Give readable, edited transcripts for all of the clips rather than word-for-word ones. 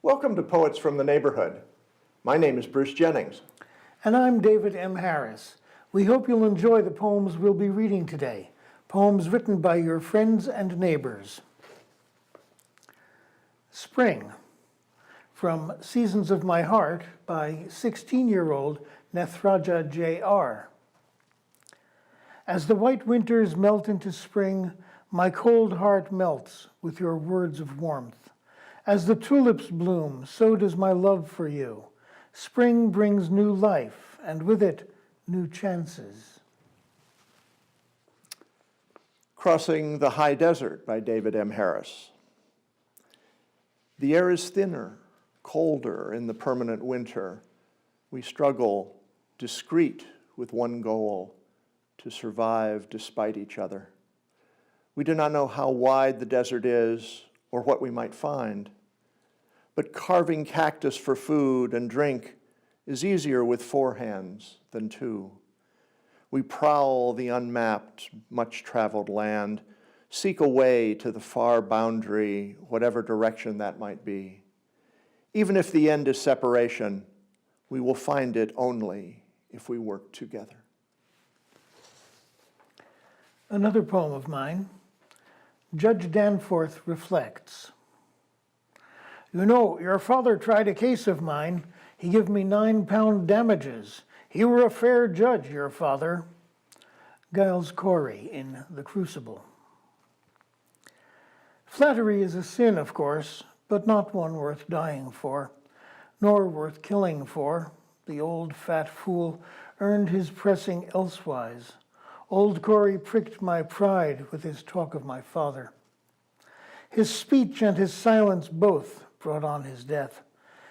Welcome to Poets from the Neighborhood. My name is Bruce Jennings. And I'm David M. Harris. We hope you'll enjoy the poems we'll be reading today, poems written by your friends and neighbors. Spring, from Seasons of My Heart by 16-year-old Nethraja J.R. As the white winters melt into spring, my cold heart melts with your words of warmth. As the tulips bloom, so does my love for you. Spring brings new life, and with it, new chances. Crossing the High Desert by David M. Harris. The air is thinner, colder in the permanent winter. We struggle, discreet with one goal, to survive despite each other. We do not know how wide the desert is or what we might find, but carving cactus for food and drink is easier with 4 hands than 2. We prowl the unmapped, much-traveled land, seek a way to the far boundary, whatever direction that might be. Even if the end is separation, we will find it only if we work together. Another poem of mine, Judge Danforth reflects. You know, your father tried a case of mine. He give me 9-pound damages. He were a fair judge, your father. Giles Corey in The Crucible. Flattery is a sin, of course, but not one worth dying for, nor worth killing for. The old fat fool earned his pressing elsewise. Old Corey pricked my pride with his talk of my father. His speech and his silence both brought on his death.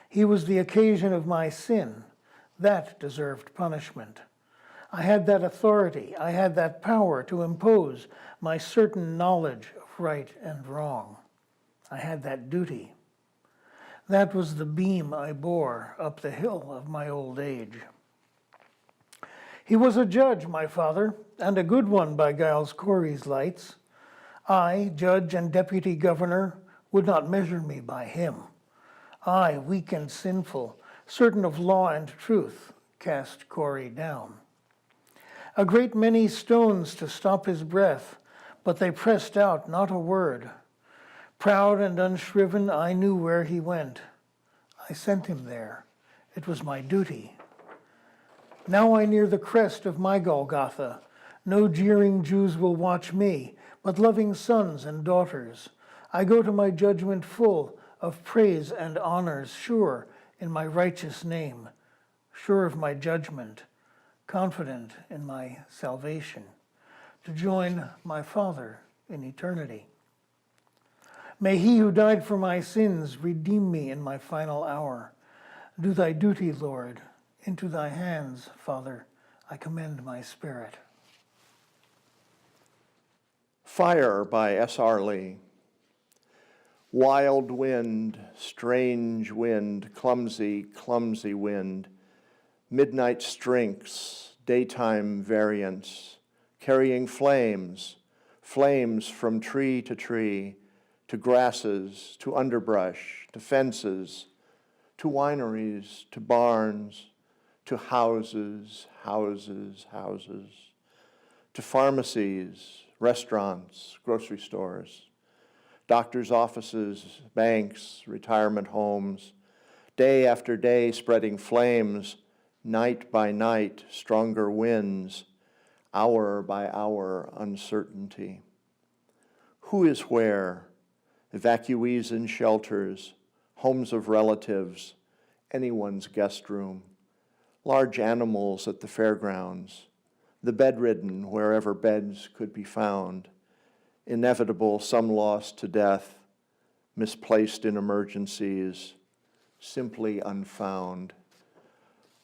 He was the occasion of my sin. That deserved punishment. I had that authority, I had that power to impose my certain knowledge of right and wrong. I had that duty. That was the beam I bore up the hill of my old age. He was a judge, my father, and a good one by Giles Corey's lights. I, judge and deputy governor, would not measure me by him. I, weak and sinful, certain of law and truth, cast Corey down. A great many stones to stop his breath, but they pressed out not a word. Proud and unshriven, I knew where he went. I sent him there. It was my duty. Now I near the crest of my Golgotha. No jeering Jews will watch me, but loving sons and daughters. I go to my judgment full of praise and honors, sure in my righteous name, sure of my judgment, confident in my salvation, to join my Father in eternity. May he who died for my sins redeem me in my final hour. Do thy duty, Lord. Into thy hands, Father, I commend my spirit. Fire by S.R. Lee. Wild wind, strange wind, clumsy, clumsy wind, midnight strengths, daytime variance, carrying flames, flames from tree, to grasses, to underbrush, to fences, to wineries, to barns, to houses, houses, houses, to pharmacies, restaurants, grocery stores, doctors' offices, banks, retirement homes, day after day spreading flames, night by night, stronger winds, hour by hour uncertainty. Who is where? Evacuees in shelters, homes of relatives, anyone's guest room, large animals at the fairgrounds, the bedridden wherever beds could be found, inevitable some lost to death, misplaced in emergencies, simply unfound.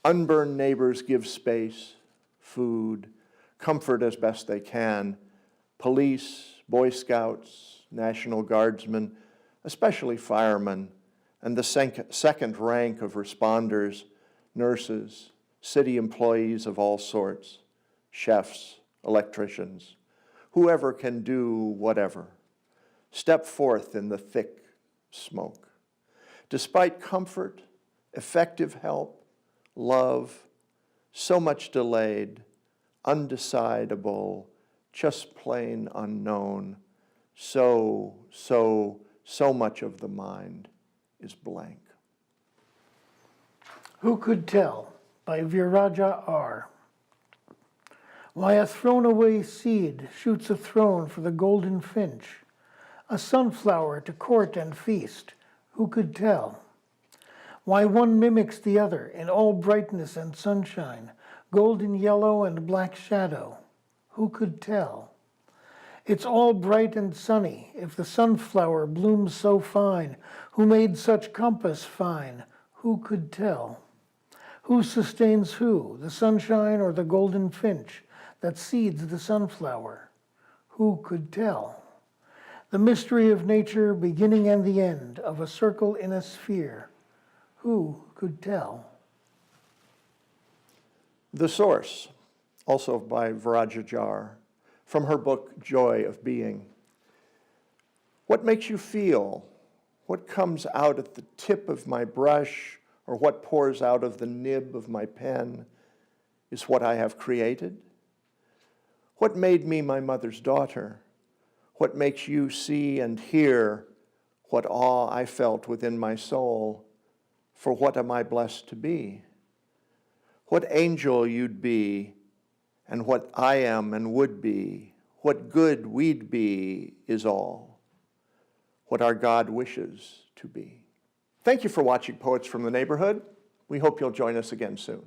Unburned neighbors give space, food, comfort as best they can. Police, Boy Scouts, National Guardsmen, especially firemen, and the second rank of responders, nurses, city employees of all sorts, chefs, electricians, whoever can do whatever. Step forth in the thick smoke. Despite comfort, effective help, love, so much delayed, undecidable, just plain unknown, so much of the mind is blank. Who Could Tell by VeerajaR. Why a thrown-away seed shoots a throne for the golden finch, a sunflower to court and feast, who could tell? Why one mimics the other in all brightness and sunshine, golden yellow and black shadow, who could tell? It's all bright and sunny if the sunflower blooms so fine, who made such compass fine, who could tell? Who sustains who, the sunshine or the golden finch that seeds the sunflower? Who could tell? The mystery of nature, beginning and the end of a circle in a sphere. Who could tell? The Source, also by VeerajaR J.R, from her book, Joy of Being. What makes you feel? What comes out at the tip of my brush, or what pours out of the nib of my pen, is what I have created? What made me my mother's daughter? What makes you see and hear what awe I felt within my soul? For what am I blessed to be? What angel you'd be, and what I am and would be, what good we'd be is all, what our God wishes to be. Thank you for watching Poets from the Neighborhood. We hope you'll join us again soon.